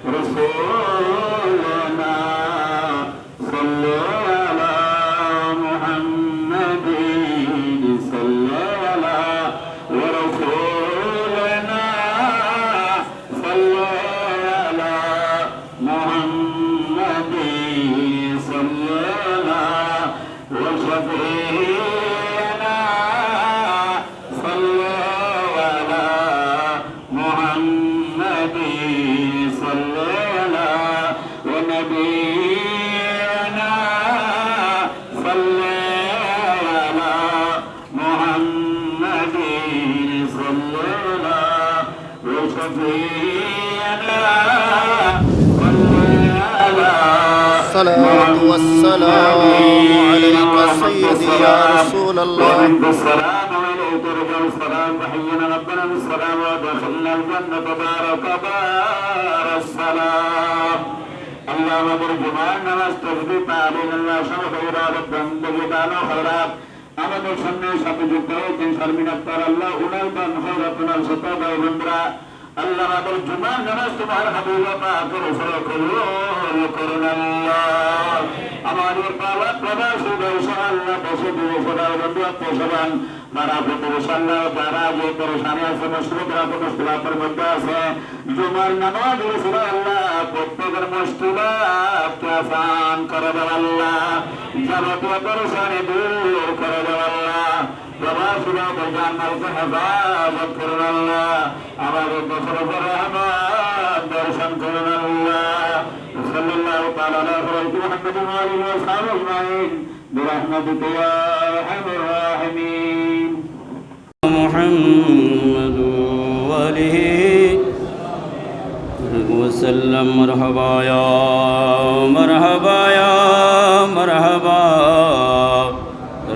رسولنا صلوا على محمد صلوا على ورسولنا صلوا على محمد صلوا على وشفيعنا صلوا على محمد صلوا على ونبينا صلوا على محمد صلوا على وشفيعنا صلوا على الصلاة والسلام عليك سيدي يا رسول الله. السلام عليك رجل السلام تحيينا ربنا بالسلام ودخلنا الجنة تبارك بار السلام. اللهم برجمعنا واستجب علينا الله شرف إرادة بندقيتنا خيرات আমাদের সামনে সাথে যুক্ত হয়েছেন শারমিন আক্তার আল্লাহ উনার দান খয়রাতুল সতাব বন্ধুরা আল্লাহ আমাদের জুমার নামাজ তোমার হাবিব পাকের উপরে কবুল করুন আল্লাহ। আমাদের পাওয়া প্রবাসী ইনশাআল্লাহ বসে দিয়ে খোদার বন্ধু আত্মীয়স্বজন মারা প্রতিবেশাল্লাহ যারা যে পরেশানি আছে মুশকিলরা মুশকিলাতের মধ্যে আছে জুমার নামাজ রসুল আল্লাহ প্রত্যেকের মুশকিলাতকে আসান করে দেন আল্লাহ, যাবতীয় পরেশানি দূর করে দেন আল্লাহ। প্রবাসীরা জান্নাতকে হেফাজত করুন আল্লাহ, আমাদের বছর পরে আমার দর্শন করুন আল্লাহ। সাল্লাল্লাহু তাআলা আলা মুহাম্মাদিন ওয়া আলিহি ওয়া সাহবিহি আজমাইন বিরহমাতিকা ইয়া আরহামার রাহিমিন। محمد وآله وسلم مرحبا يا مرحبا يا مرحبا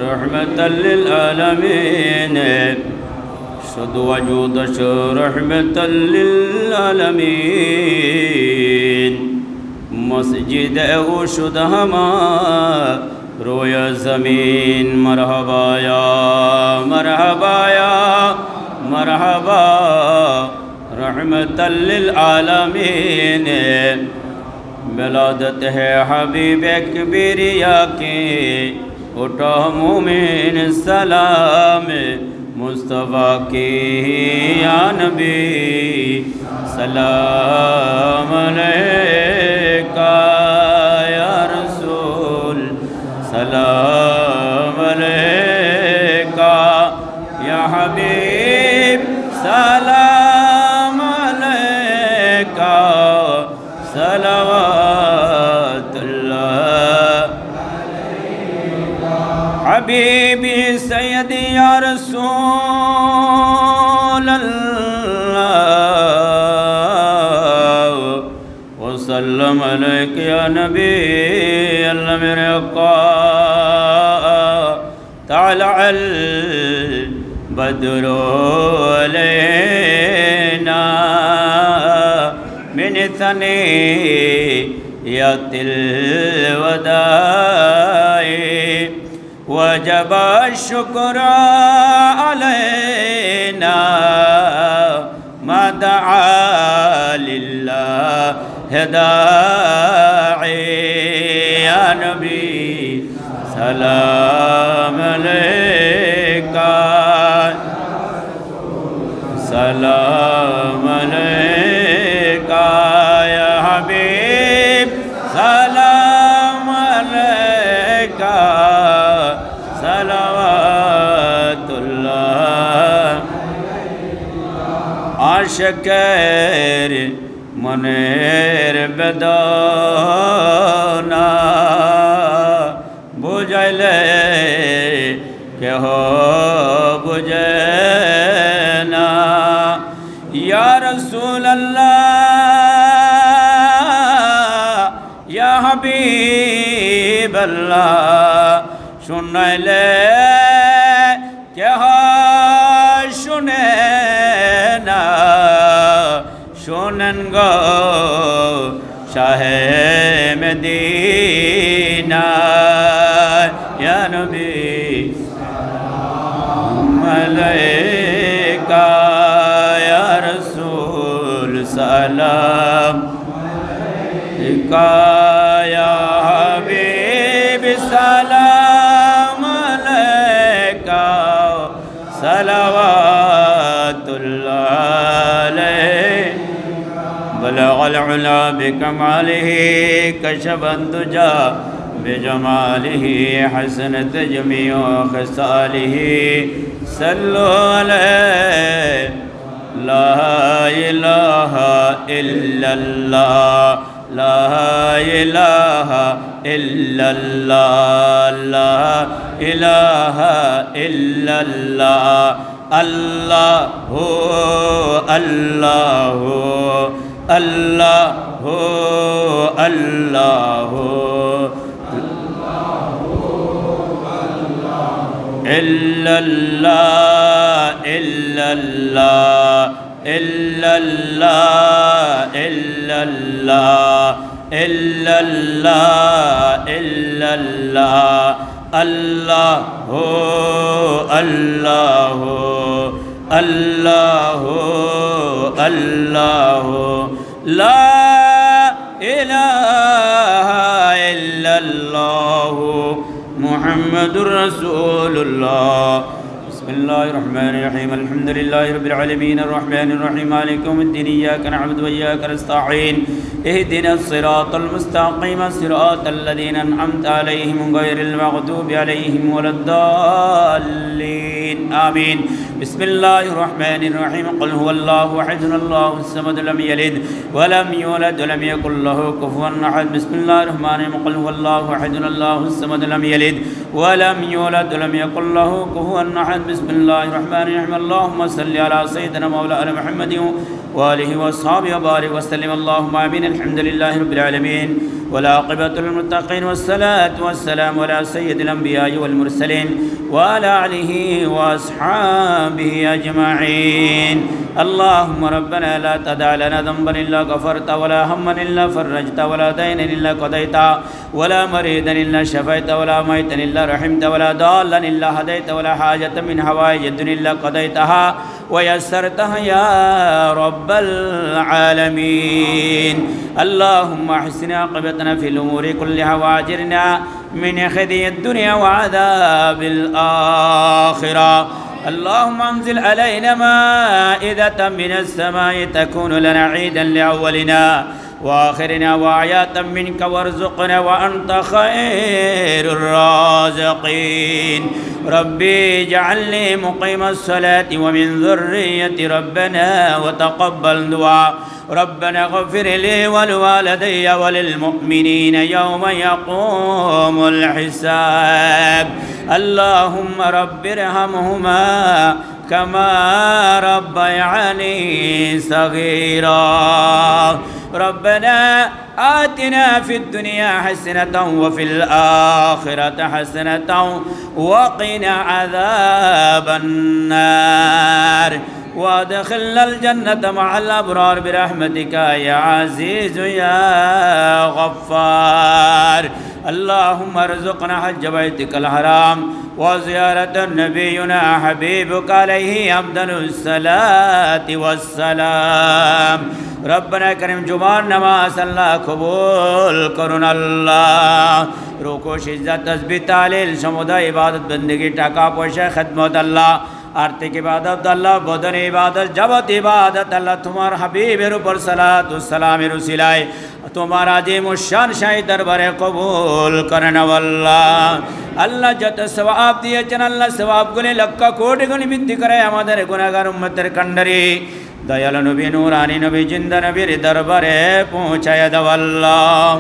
رحمة للعالمين شد وجود رحمة للعالمين مسجد وشد هما رویا زمین مرحبا یا مرحبا یا مرحبا رحمت للعالمین ولادت ہے حبیب کبریا کی اٹھا مومن سلام مصطفیٰ کی یا نبی سلام علیکہ یا رسول سلام علیکہ یا حبیب سلام علیکہ صلوات اللہ حبیبی سیدی یا رسول اللہ وسلم علیکہ یا نبی اللہ میرے آقا طلع البدر علينا من ثنيات الوداع وجب الشكر علينا ما دعا لله داعي يا نبي سلام علیکہ سلام علیکہ یا حبیب سلام علیکہ صلوات اللہ عاشقیر মনের বেদনা বুঝাইলে কেহ বুঝে না ইয়া রাসূলুল্লাহ ইয়া হাবিবাল্লাহ শুনাইলে কেহ শুনে না শোনেন গো শাহে মদিনা ইয়া নবী মালাইকা ইয়া রাসূল सलाम या हबीब सलाम अलैका सलावतुल्लाह अलैहि बलगल उला बिकमालिही कशफत दुजा बिजमालिही हसनत जमीउ खसालिही सल्लु अलैहि ला इलाहा इल्लल्लाह ला इलाहा इल्लल्लाह ला इलाहा इल्लल्लाह अल्लाहु अल्लाहु अल्लाहु अल्लाहु इल्लल्लाह इल्लल्लाह इल्लल्लाह इल्लल्लाह इल्लल्लाह इल्लल्लाह अल्लाहु अल्लाहु अल्लाहु अल्लाहु ला इलाहा इल्लल्लाहु मुहम्मदुर रसूलुल्लाह बिस्मिल्लाहिर्रहमानिर्रहीम अल्हम्दुलिल्लाहि रब्बिल आलमीन अर्रहमानिर रहीम मालिकि यौमिद्दीन इय्याका नअबुदु व इय्याका नस्तईन इहदिनस सिरातल मुस्तक़ीम सिरातल लज़ीना अनअमता अलैहिम गैरिल मग़दूबि अलैहिम वलद्दाल्लीन आमीन बिस्मिल्लाहिर रहमानिर रहीम क़ुल हुवल्लाहु अहद अल्लाहुस समद लम यलिद व लम यूलद व लम यकुल लहू कुफुवन अहद बिस्मिल्लाहिर रहमानिर रहीम क़ुल हुवल्लाहु अहद अल्लाहुस समद लम यलिद व लम यूलद व लम यकुल लहू कुफुवन अहद बिस्मिल्लाहिर रहमानिर रहीम अल्लाहुम्मा सल्लि अला सय्यिदिना मौलाना मुहम्मदिन व आलिहि व अस्हाबिहि व बारिक व सल्लिम अल्लाहुम्मा आमीन अल्हम्दुलिल्लाहि रब्बिल आलमीन वल आक़िबतु लिल मुत्तक़ीन वस्सलातु वस्सलामु अला सय्यिदिल अंबिया'i वल मुरसलीन व अला आलिहि व अस्हाबिहि अजमईन अल्लाहुम्मा रब्बना ला तदअ लना ذنبا इल्ला गफरता वला हम्मन इल्ला फरजता वला दयनन इल्ला क़दैता वला मरीदन इल्ला शफैता वला मैतन इल्ला रहिमता वला दाल्लन इल्ला हदैता वला हाजतन मिन हवाइजिद दुनिया इल्ला क़दैतहा व यस्सरतहा या रब्बल आलमीन अल्लाहुम्मा अहसिन आक़िबतना फिल उमूरि कुल्लिहा व अजिरना मिन ख़ज़यिद दुनिया व अज़ाबिल आख़िरा اللهم انزل علينا مائدة من السماء تكون لنا عيدا لأولنا وآخرنا وآيات منك وارزقنا وأنت خير الرازقين ربي اجعلني مقيم الصلاة ومن ذريتي ربنا وتقبل دعاء ربنا اغفر لي ولوالدي وللمؤمنين يوم يقوم الحساب اللهم رب ارحمهما كما ربياني صغيرا ربنا آتنا في الدنيا حسنة وفي الآخرة حسنة وقنا عذاب النار وادخلنا الجنة مع الأبرار برحمتك يا عزيز يا غفار اللهم ارزقنا حج بيتك الحرام وزيارة نبينا حبيبك عليه أفضل الصلاة والسلام ربنا كريم جمعة نماز الله قبول করুন আল্লাহ রুকু সিজদা তাসবিহ তাহলিল সমুদায় ইবাদত বندگی টাকা পয়সা খিদমত আল্লাহ आर्थिक इबादत अल्लाह बदन इबादत जबत इबादत अल्लाह तुम्हार हबीबेर ऊपर सलात सलामेर उसिलाय তোমার আজিম শান শাহী দরবারে কবুল করেন আল্লাহ আল্লাহ যত সওয়াব দিয়েছেন আল্লাহ সওয়াবগুলি লক্ষ কোটি গুণ বৃদ্ধি করে আমাদের গুনাহগার উম্মতের কান্ডারি দয়াল নবী নূরানী নবী জিন্দা নবীর দরবারে পৌঁছায় দাও আল্লাহ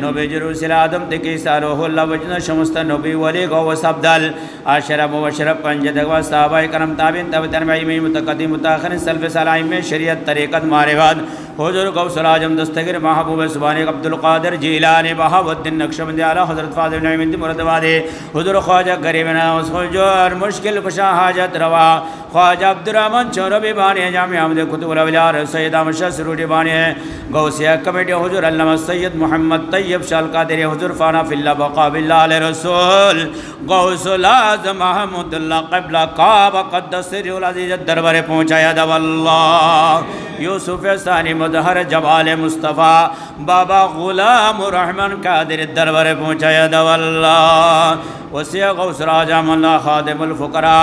নবীজির উসিলা আদম থেকে ঈসা রুহুল্লাহ পর্যন্ত সমস্ত নবী ওলি গওস আফদাল আশরা মুবাশশিরা পঞ্জদগা সাহাবায়ে کرام তাবিন তাবিঈন মুতাকাদ্দিম মুতাআখিরিন সালফে সালাহিম শরিয়ত তরিকত মারিফাত हुजूर गौसुल आजम दस्तगीर महबूब सुबानी अब्दुल कादिर जिलानी बहाउद्दीन नक्शबंदी आला हजरत फाजिल नईमुद्दीन मुरादाबादी हुजूर ख्वाजा गरीब नवाज हुजूर मुश्किल कुशा हाजत रवा ख्वाजा अब्दुर्रहमान चौरबी बानी जामी अहमद कुतुबुल अवलिया सैयद अहमद शाह सुरूरी बानी गौसिया कमेटी हुजूर अल्लामा सैयद मोहम्मद तैयब शाह कादरी हुजूर फाना फिल्लाह बका बिल्लाह अल रसूल गौसुल आजम महमूदुल्लाह क़िबला काबा क़द्दस सिरहुल अज़ीज़ दरबारे पहुंचाया दा अल्लाह यूसुफ सानी মজহর জবালে মুস্তফা বাবা গুলামুর রহমান কাদেরের দরবারে পৌঁছায়া দাও আল্লাহ। ওসিয়া গৌসুল আজম আল্লাহ খাদিমুল ফুকরা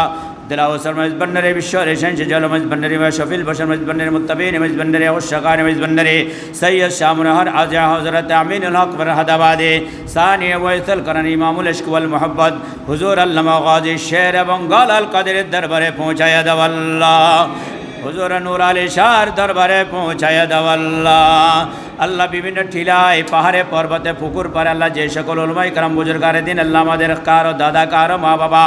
दिलावसर मजबन्नरे विश्व रेशन से जल मजबन्नरे व शफील बशर मजबन्नरे मुत्तबीन मजबन्नरे उशकान मजबन्नरे सैयद शामुनहर आजा हजरत अमीनुल हक फरहदाबादे सानी वैसल करन इमामुल इश्क वल मोहब्बत हुजूर अल्लामा गाजी शेर बंगाल अल कदर दरबारे पहुंचाया दाव अल्लाह। हुजूर नूर आले शार दरबारे पहुंचाया दाव अल्लाह। আল্লাহ বিভিন্ন টিলায় পাহাড়ে পর্বতে পুকুর পারে আল্লাহ যে সকল উলমায়ে কেরাম বুজুর্গারে দিন আল্লাহ আমাদের কারো দাদা কারো মা বাবা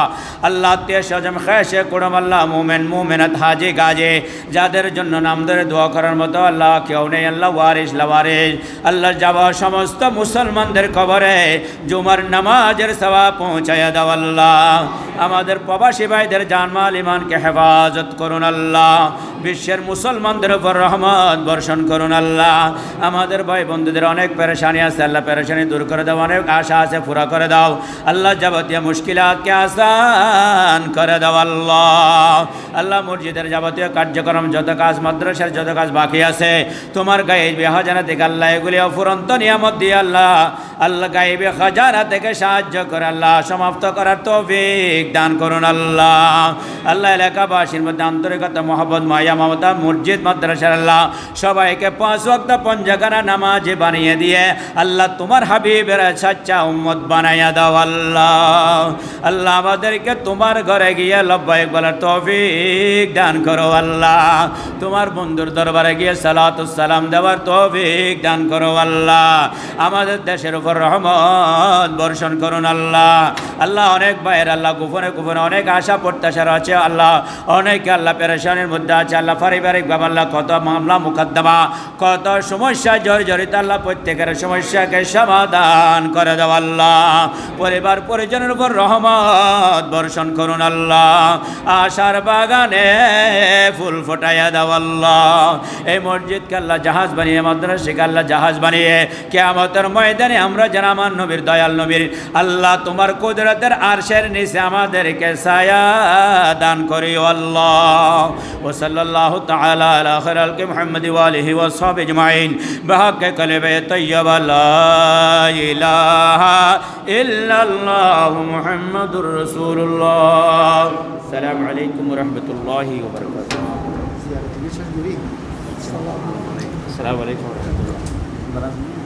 আল্লাহ আত্মীয় স্বজন খেশে কুড়ম আল্লাহ মুমেন মুমেনাত হাজি গাজে যাদের জন্য নাম ধরে দোয়া করার মতো আল্লাহ কেউ নেই আল্লাহ ওয়ারিস লাওয়ারিস আল্লাহ যাওয়া সমস্ত মুসলমানদের কবরে জুমার নামাজের সওয়াব পৌঁছায়া দাও আল্লাহ। আমাদের প্রবাসী ভাইদের জানমাল ইমানকে হেফাজত করুন আল্লাহ। বিশ্বের মুসলমানদের উপর রহমত বর্ষণ করুন আল্লাহ। আমাদের ভাই বন্ধুদের অনেক পেরেশানি আছে আল্লাহ পেরেশানি দূর করে দাও, অনেক আশা আছে পুরা করে দাও আল্লাহ। যাবতীয় মুশকিলাতকে আসান করে দাও আল্লাহ। আল্লাহ মসজিদের যাবতীয় কার্যক্রম যত কাজ মাদ্রাসার যত কাজ বাকি আছে তোমার গায়েবী খাজানা থেকে আল্লাহ এগুলি অফুরন্ত নিয়ামত দিয়ে আল্লাহ আল্লাহ গায়েবী খাজানা থেকে সাহায্য করে আল্লাহ সমাপ্ত করার তৌফিক দান করুন আল্লাহ। আল্লাহ এলাকাবাসীর মধ্যে আন্তরিকতা মহব্বত মায়া মমতা মসজিদ মাদ্রাসার আল্লাহ সবাইকে 5 ওয়াক্ত পঞ্জাগানা নামাজে বানিয়ে দিয়ে আল্লাহ তোমার হাবিবের সচ্চা উম্মত বানাইয়া দাও আল্লাহ। আল্লাহ আমাদেরকে তোমার ঘরে গিয়ে লব্বাইক বলার তৌফিক দান করো আল্লাহ। তোমার বন্ধুর দরবারে গিয়ে সালাতুস সালাম দেওয়ার তৌফিক দান করো আল্লাহ। আমাদের দেশের উপর রহমত বর্ষণ করুন আল্লাহ। আল্লাহ অনেক ভাইয়ের আল্লাহ গোপনে গোপনে অনেক আশা প্রত্যাশা আছে আল্লাহ, অনেকে আল্লাহ পেরেশানির মধ্যে আছে আল্লাহ। পারিবারিক ভাবে আল্লাহ কত মামলা মুকদ্দমা কত সমস্যা জর্জরিত আল্লাহ প্রত্যেকের সমস্যাকে সমাধান করে দাও আল্লাহ। পরিবার পরিজনের উপর রহমত বর্ষণ করুন আল্লাহ। আশার বাগানে ফুল ফোটাইয়া দাও আল্লাহ। এই মসজিদকে আল্লাহ জাহাজ বানিয়ে মাদ্রাসাকে আল্লাহ জাহাজ বানিয়ে কিয়ামতের ময়দানে আমরা যেন আমার নবীর দয়াল নবীর আল্লাহ তোমার কুদরতের আরশের নিচে আমাদেরকে ছায়া দান করিও আল্লাহ। ওয়া সাল্লাল্লাহু তাআলা আলা খায়রিল খালকি মুহাম্মদ ওয়া আলিহি ওয়া সাহবিহি আজমাইন بحق كلمة طيبة لا إله إلا الله محمد رسول الله. السلام عليكم ورحمة الله وبركاته. السلام عليكم ورحمة الله.